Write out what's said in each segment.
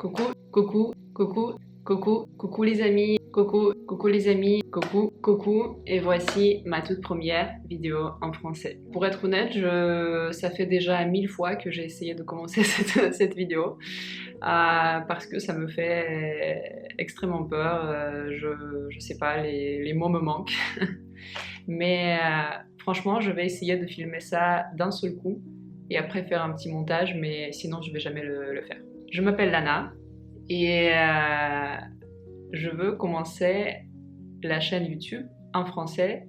Coucou, coucou, coucou, coucou, coucou les amis, coucou les amis, coucou, et voici ma toute première vidéo en français. Pour être honnête, ça fait déjà 1000 fois que j'ai essayé de commencer cette vidéo, parce que ça me fait extrêmement peur, je sais pas, les mots me manquent, mais franchement je vais essayer de filmer ça d'un seul coup, et après faire un petit montage, mais sinon je vais jamais le faire. Je m'appelle Lana et je veux commencer la chaîne YouTube en français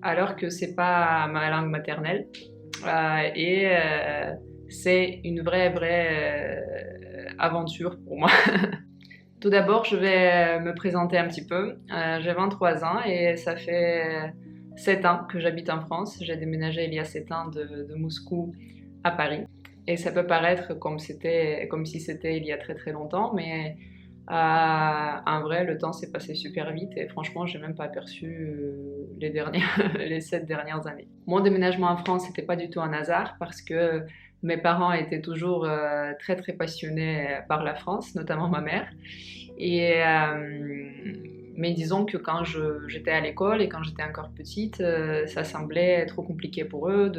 alors que c'est pas ma langue maternelle c'est une vraie aventure pour moi. Tout d'abord, je vais me présenter un petit peu. J'ai 23 ans et ça fait 7 ans que j'habite en France. J'ai déménagé il y a 7 ans de Moscou à Paris. Et ça peut paraître comme si c'était il y a très longtemps, mais en vrai, le temps s'est passé super vite et franchement, j'ai même pas aperçu les 7 dernières années. Mon déménagement en France, c'était pas du tout un hasard parce que mes parents étaient toujours très passionnés par la France, notamment ma mère. Mais disons que quand j'étais à l'école et quand j'étais encore petite, ça semblait trop compliqué pour eux.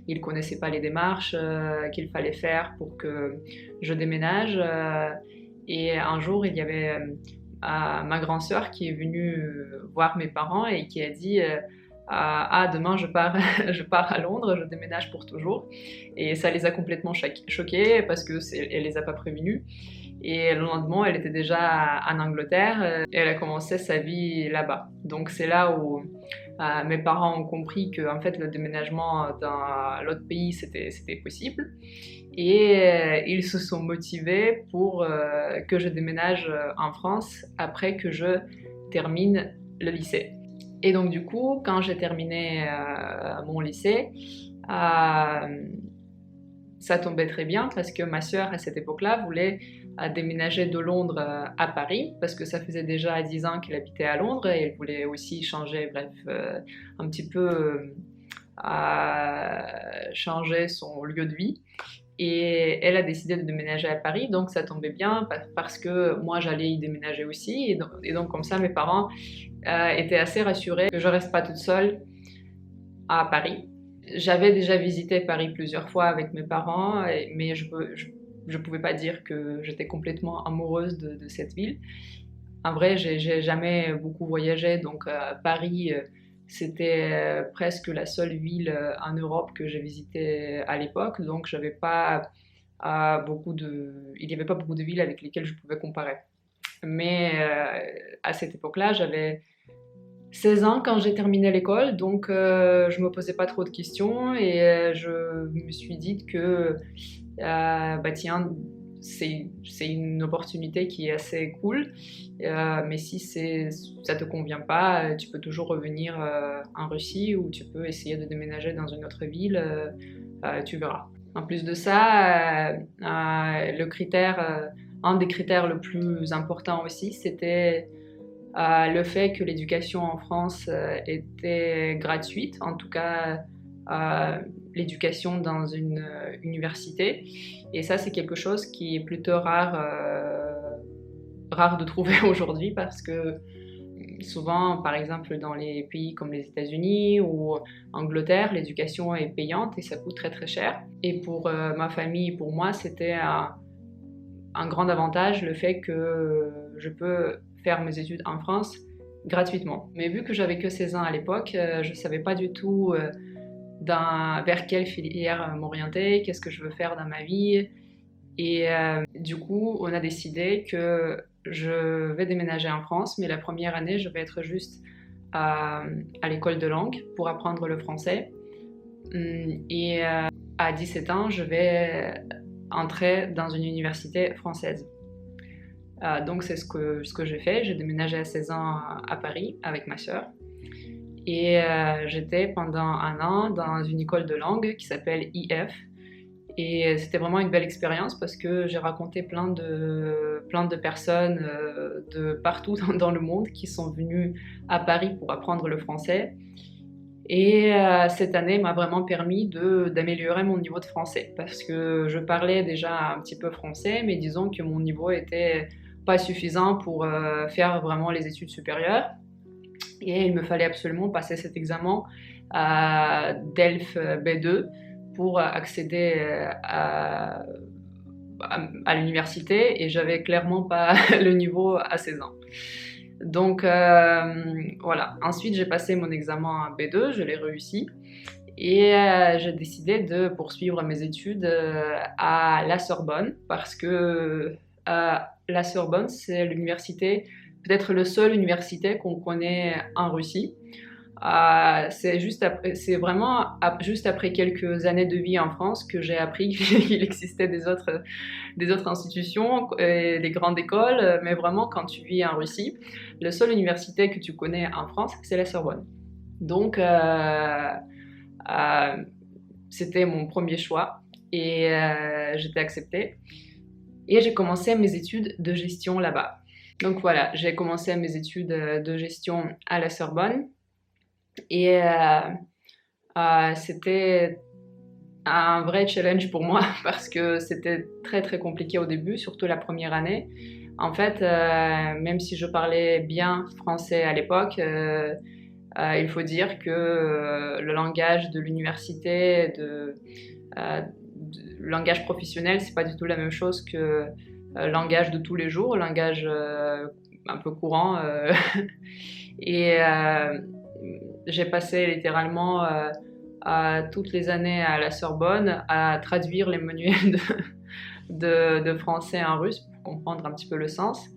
Ils ne connaissaient pas les démarches qu'il fallait faire pour que je déménage. Et un jour, il y avait ma grande sœur qui est venue voir mes parents et qui a dit ah, demain je pars, je pars à Londres, je déménage pour toujours. Et ça les a complètement choqués parce qu'elle les a pas prévenus. Et le lendemain, elle était déjà en Angleterre et elle a commencé sa vie là-bas. Donc c'est là où mes parents ont compris que en fait, le déménagement dans l'autre pays, c'était possible. Et ils se sont motivés pour que je déménage en France après que je termine le lycée. Et donc du coup, quand j'ai terminé mon lycée, ça tombait très bien parce que ma sœur à cette époque-là voulait déménager de Londres à Paris parce que ça faisait déjà 10 ans qu'elle habitait à Londres et elle voulait aussi changer, bref, un petit peu changer son lieu de vie. Et elle a décidé de déménager à Paris, donc ça tombait bien parce que moi j'allais y déménager aussi. Et donc comme ça, mes parents étaient assez rassurés que je reste pas toute seule à Paris. J'avais déjà visité Paris plusieurs fois avec mes parents, mais je pouvais pas dire que j'étais complètement amoureuse de cette ville. En vrai, j'ai jamais beaucoup voyagé, donc Paris, c'était presque la seule ville en Europe que j'ai visitée à l'époque, donc j'avais pas il n'y avait pas beaucoup de villes avec lesquelles je pouvais comparer. Mais à cette époque-là, j'avais 16 ans quand j'ai terminé l'école, donc je me posais pas trop de questions et je me suis dit que bah tiens, c'est une opportunité qui est assez cool, mais si ça te convient pas, tu peux toujours revenir en Russie ou tu peux essayer de déménager dans une autre ville, tu verras. En plus de ça, un des critères le plus importants aussi, c'était le fait que l'éducation en France était gratuite, en tout cas l'éducation dans une université. Et ça, c'est quelque chose qui est plutôt rare de trouver aujourd'hui parce que souvent, par exemple, dans les pays comme les États-Unis ou Angleterre, l'éducation est payante et ça coûte très cher. Et pour ma famille, pour moi, c'était un grand avantage le fait que je peux faire mes études en France gratuitement. Mais vu que j'avais que 16 ans à l'époque, je ne savais pas du tout vers quelle filière m'orienter, qu'est-ce que je veux faire dans ma vie. Et du coup, on a décidé que je vais déménager en France, mais la première année, je vais être juste à l'école de langue pour apprendre le français. Et à 17 ans, je vais entrer dans une université française. Donc c'est ce que j'ai fait. J'ai déménagé à 16 ans à Paris avec ma sœur. Et j'étais pendant un an dans une école de langue qui s'appelle IF. Et c'était vraiment une belle expérience parce que j'ai rencontré plein de personnes de partout dans le monde qui sont venues à Paris pour apprendre le français. Et cette année m'a vraiment permis d'améliorer mon niveau de français parce que je parlais déjà un petit peu français, mais disons que mon niveau était pas suffisant pour faire vraiment les études supérieures. Et il me fallait absolument passer cet examen DELF B2 pour accéder à l'université, et j'avais clairement pas le niveau à 16 ans. Donc voilà, ensuite j'ai passé mon examen B2, je l'ai réussi, et j'ai décidé de poursuivre mes études à la Sorbonne, parce que la Sorbonne, c'est l'université, peut-être la seule université qu'on connaît en Russie. C'est vraiment juste après quelques années de vie en France que j'ai appris qu'il existait des autres institutions, des grandes écoles, mais vraiment quand tu vis en Russie, la seule université que tu connais en France, c'est la Sorbonne. Donc c'était mon premier choix, et j'étais acceptée. Et j'ai commencé mes études de gestion là-bas. Donc voilà, j'ai commencé mes études de gestion à la Sorbonne. Et c'était un vrai challenge pour moi parce que c'était très très compliqué au début, surtout la première année. En fait, même si je parlais bien français à l'époque, il faut dire que le langage de l'université, le langage professionnel, c'est pas du tout la même chose que le langage de tous les jours, le langage un peu courant. Et j'ai passé littéralement toutes les années à la Sorbonne à traduire les manuels de français en russe pour comprendre un petit peu le sens.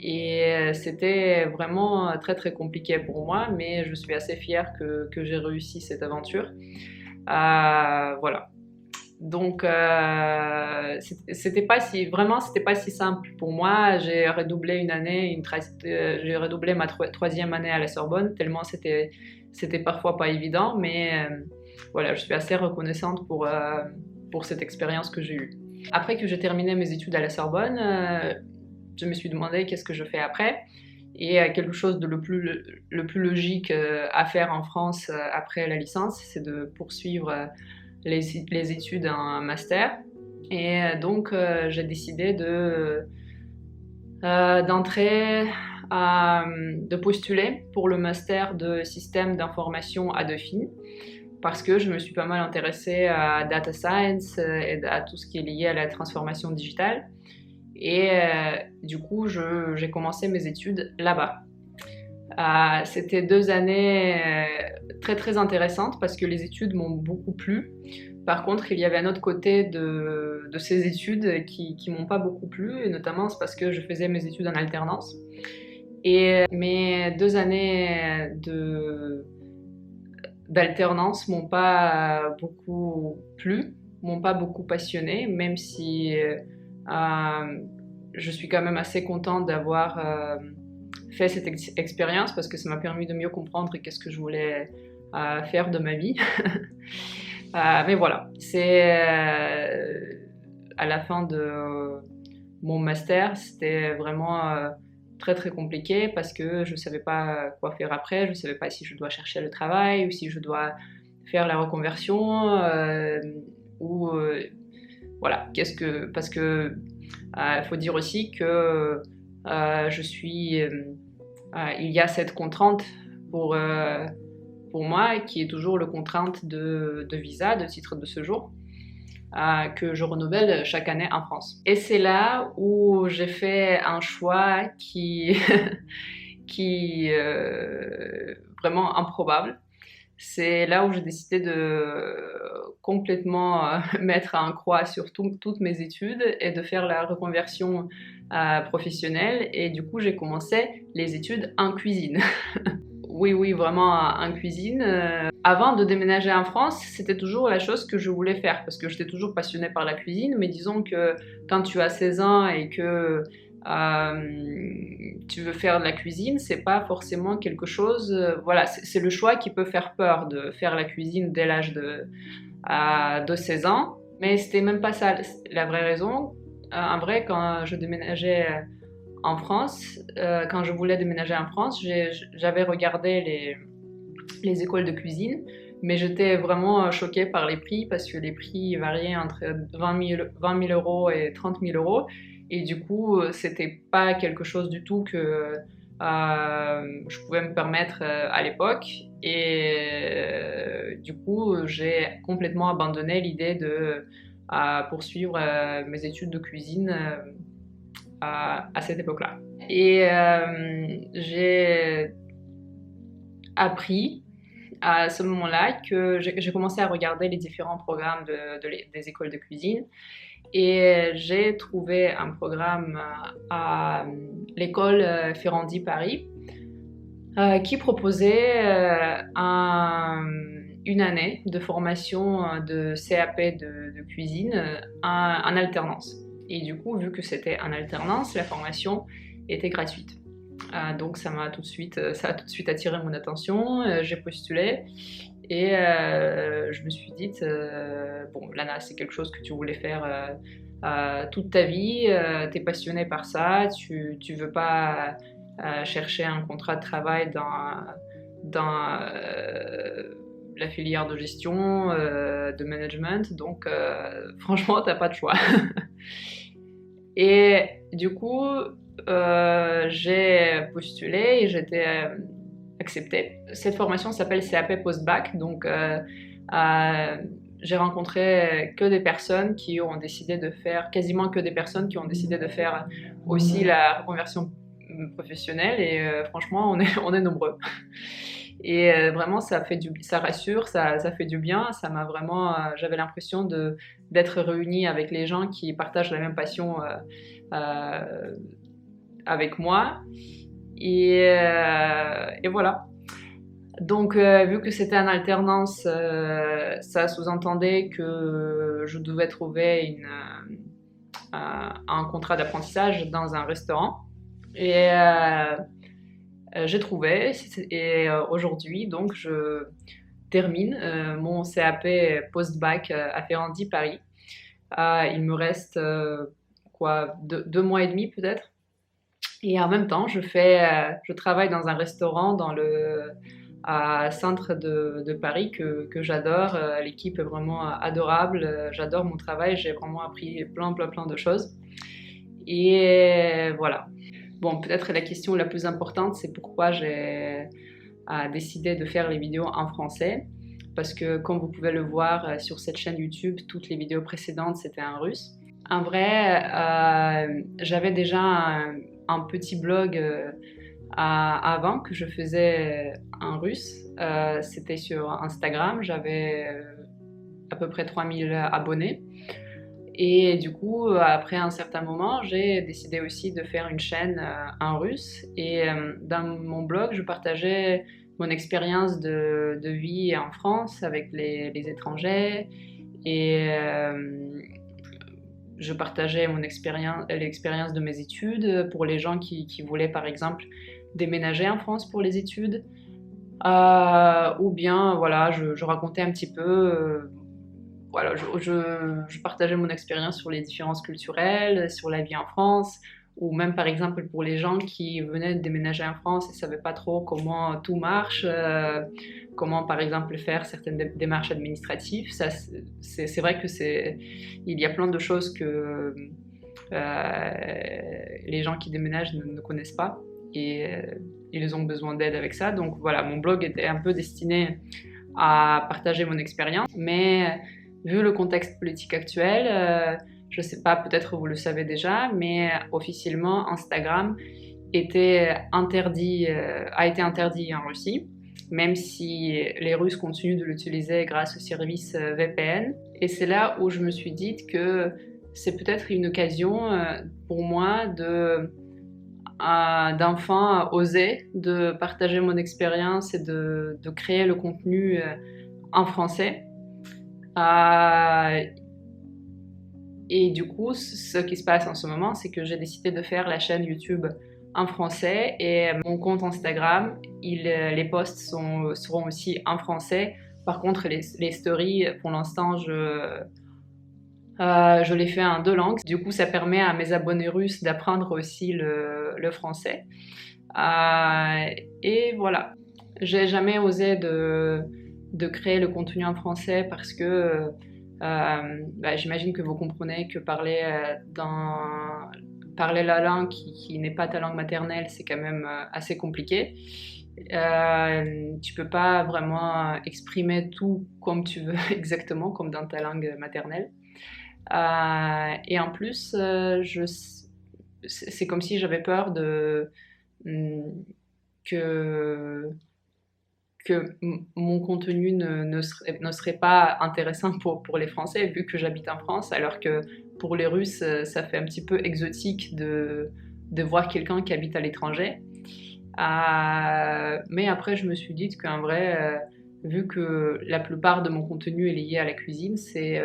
Et c'était vraiment très très compliqué pour moi, mais je suis assez fière que j'ai réussi cette aventure. Voilà. Donc c'était pas si simple pour moi. J'ai redoublé une année, j'ai redoublé ma troisième année à la Sorbonne, tellement c'était parfois pas évident, mais voilà, je suis assez reconnaissante pour cette expérience que j'ai eue. Après que j'ai terminé mes études à la Sorbonne, je me suis demandé qu'est-ce que je fais après, et quelque chose de le plus logique à faire en France après la licence, c'est de poursuivre les études en master. Et donc j'ai décidé de postuler pour le master de système d'information à Dauphine, parce que je me suis pas mal intéressée à data science et à tout ce qui est lié à la transformation digitale. Et du coup, j'ai commencé mes études là-bas. C'était 2 années très très intéressantes parce que les études m'ont beaucoup plu. Par contre, il y avait un autre côté de ces études qui m'ont pas beaucoup plu, et notamment c'est parce que je faisais mes études en alternance. Et mes 2 années d'alternance m'ont pas beaucoup plu, m'ont pas beaucoup passionné, même si je suis quand même assez contente d'avoir fait cette expérience, parce que ça m'a permis de mieux comprendre qu'est-ce que je voulais faire de ma vie. Mais voilà, c'est à la fin de mon master, c'était vraiment très très compliqué parce que je ne savais pas quoi faire après, je ne savais pas si je dois chercher le travail ou si je dois faire la reconversion ou voilà, parce que faut dire aussi que il y a cette contrainte pour moi, qui est toujours le contrainte de visa, de titre de séjour, que je renouvelle chaque année en France. Et c'est là où j'ai fait un choix qui vraiment improbable. C'est là où j'ai décidé de complètement mettre un croix sur toutes mes études et de faire la reconversion professionnelle. Et du coup, j'ai commencé les études en cuisine. Oui, vraiment en cuisine. Avant de déménager en France, c'était toujours la chose que je voulais faire parce que j'étais toujours passionnée par la cuisine, mais disons que quand tu as 16 ans et que tu veux faire de la cuisine, c'est pas forcément quelque chose... voilà, c'est le choix qui peut faire peur de faire la cuisine dès l'âge de 16 ans, mais c'était même pas ça la vraie raison. En vrai, quand je déménageais en France, quand je voulais déménager en France, j'avais regardé les écoles de cuisine, mais j'étais vraiment choquée par les prix parce que les prix variaient entre 20 000 euros et 30 000 euros. Et du coup, c'était pas quelque chose du tout que je pouvais me permettre à l'époque. Et du coup, j'ai complètement abandonné l'idée de poursuivre mes études de cuisine à cette époque-là. Et j'ai appris à ce moment-là que j'ai commencé à regarder les différents programmes des écoles de cuisine et j'ai trouvé un programme à l'école Ferrandi Paris qui proposait une année de formation de CAP de cuisine en alternance. Et du coup, vu que c'était en alternance, la formation était gratuite. Donc ça a tout de suite attiré mon attention, j'ai postulé et je me suis dit, bon Lana, c'est quelque chose que tu voulais faire toute ta vie, t'es passionnée par ça, tu veux pas chercher un contrat de travail dans la filière de gestion, de management, donc franchement t'as pas de choix. Et du coup, j'ai postulé et j'étais acceptée. Cette formation s'appelle CAP Post-Bac, donc j'ai rencontré que des personnes qui ont décidé de faire, quasiment que des personnes qui ont décidé de faire aussi la reconversion professionnelle et franchement, on est nombreux. Et vraiment, ça rassure, ça fait du bien. Ça m'a vraiment, j'avais l'impression d'être réunie avec les gens qui partagent la même passion avec moi. Et voilà. Donc, vu que c'était en alternance, ça sous-entendait que je devais trouver un contrat d'apprentissage dans un restaurant. Et j'ai trouvé, et aujourd'hui, donc, je termine mon CAP post-bac à Ferrandi Paris. Il me reste deux mois et demi peut-être. Et en même temps, je travaille dans un restaurant dans le centre de Paris que j'adore. L'équipe est vraiment adorable. J'adore mon travail. J'ai vraiment appris plein de choses. Et voilà. Bon, peut-être la question la plus importante, c'est pourquoi j'ai décidé de faire les vidéos en français. Parce que, comme vous pouvez le voir sur cette chaîne YouTube, toutes les vidéos précédentes, c'était en russe. En vrai, j'avais déjà un petit blog avant que je faisais en russe. C'était sur Instagram. J'avais à peu près 3000 abonnés. Et du coup, après un certain moment, j'ai décidé aussi de faire une chaîne en russe. Et dans mon blog, je partageais mon expérience de vie en France avec les étrangers. Et je partageais l'expérience de mes études pour les gens qui voulaient, par exemple, déménager en France pour les études. Ou bien, voilà, je racontais un petit peu... voilà, je partageais mon expérience sur les différences culturelles, sur la vie en France, ou même par exemple pour les gens qui venaient de déménager en France et ne savaient pas trop comment tout marche, comment par exemple faire certaines démarches administratives. Ça, c'est vrai que il y a plein de choses que les gens qui déménagent ne connaissent pas et ils ont besoin d'aide avec ça. Donc voilà, mon blog était un peu destiné à partager mon expérience, mais vu le contexte politique actuel, je ne sais pas, peut-être vous le savez déjà, mais officiellement Instagram a été interdit en Russie, même si les Russes continuent de l'utiliser grâce au service VPN. Et c'est là où je me suis dit que c'est peut-être une occasion pour moi d'enfin oser, de partager mon expérience et de créer le contenu en français. Et du coup, ce qui se passe en ce moment, c'est que j'ai décidé de faire la chaîne YouTube en français et mon compte Instagram, les posts seront aussi en français. Par contre, les stories, pour l'instant, je les fais en 2 langues. Du coup, ça permet à mes abonnés russes d'apprendre aussi le français. Et voilà. J'ai jamais osé de créer le contenu en français parce que j'imagine que vous comprenez que parler la langue qui n'est pas ta langue maternelle, c'est quand même assez compliqué. Tu peux pas vraiment exprimer tout comme tu veux, exactement comme dans ta langue maternelle. Et en plus, c'est comme si j'avais peur mm, que, mon contenu ne serait pas intéressant pour les Français, vu que j'habite en France, alors que pour les Russes, ça fait un petit peu exotique de voir quelqu'un qui habite à l'étranger. Mais après, je me suis dit qu'en vrai, vu que la plupart de mon contenu est lié à la cuisine, c'est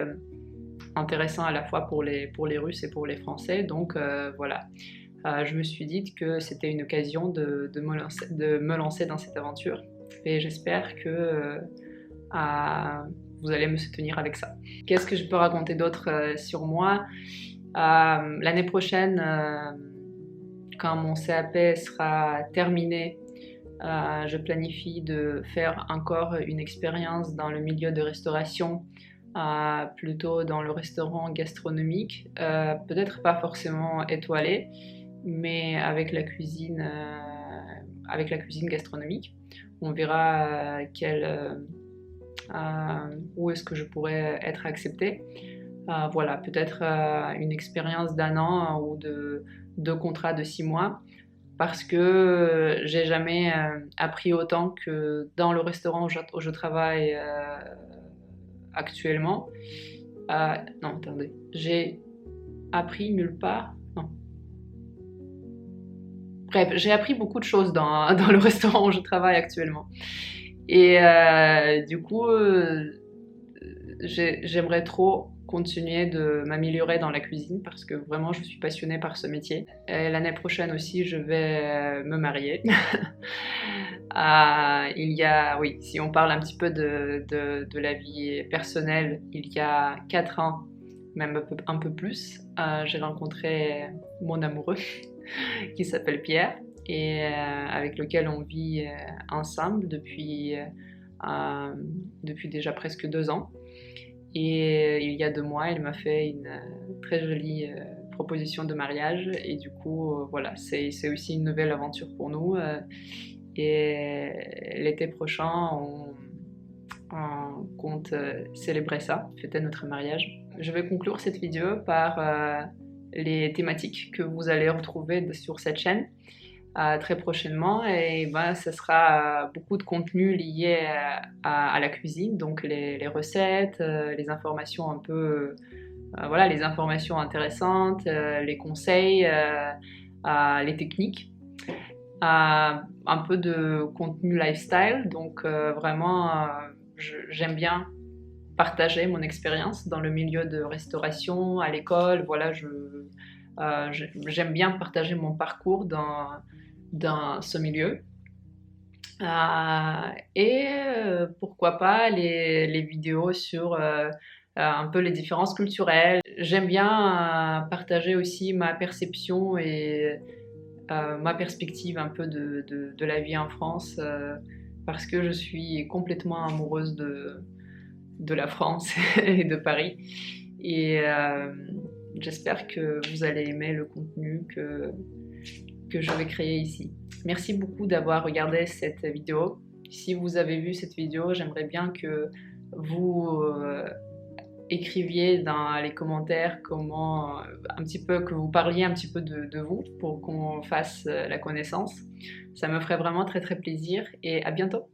intéressant à la fois pour les Russes et pour les Français. Donc voilà, je me suis dit que c'était une occasion de me lancer dans cette aventure. Et j'espère que vous allez me soutenir avec ça. Qu'est-ce que je peux raconter d'autre sur moi? L'année prochaine, quand mon CAP sera terminé, je planifie de faire encore une expérience dans le milieu de restauration, plutôt dans le restaurant gastronomique, peut-être pas forcément étoilé, mais avec la cuisine gastronomique. On verra où est-ce que je pourrais être acceptée. Voilà, peut-être une expérience d'1 an ou de contrat de 6 mois, parce que j'ai jamais appris autant que dans le restaurant où je travaille actuellement. Non, attendez, j'ai appris nulle part. Non. Bref, j'ai appris beaucoup de choses dans le restaurant où je travaille actuellement. Et du coup, j'aimerais trop continuer de m'améliorer dans la cuisine parce que vraiment je suis passionnée par ce métier. L'année prochaine aussi, je vais me marier. Oui, si on parle un petit peu de la vie personnelle, il y a 4 ans, même un peu plus, j'ai rencontré mon amoureux qui s'appelle Pierre et avec lequel on vit ensemble depuis déjà presque 2 ans. Et il y a 2 mois, il m'a fait une très jolie proposition de mariage. Et du coup, voilà, c'est aussi une nouvelle aventure pour nous. Et l'été prochain, on compte célébrer ça, fêter notre mariage. Je vais conclure cette vidéo par les thématiques que vous allez retrouver sur cette chaîne très prochainement, et ce sera beaucoup de contenu lié à la cuisine, donc les recettes, les informations un peu, voilà, les informations intéressantes, les conseils, les techniques, un peu de contenu lifestyle, donc vraiment j'aime bien partager mon expérience dans le milieu de restauration, à l'école, voilà, j'aime bien partager mon parcours dans ce milieu. Et pourquoi pas les vidéos sur un peu les différences culturelles. J'aime bien partager aussi ma perception et ma perspective un peu de la vie en France, parce que je suis complètement amoureuse de la France et de Paris. Et j'espère que vous allez aimer le contenu que je vais créer ici. Merci beaucoup d'avoir regardé cette vidéo. Si vous avez vu cette vidéo, j'aimerais bien que vous écriviez dans les commentaires que vous parliez un petit peu de vous pour qu'on fasse la connaissance. Ça me ferait vraiment très très plaisir et à bientôt.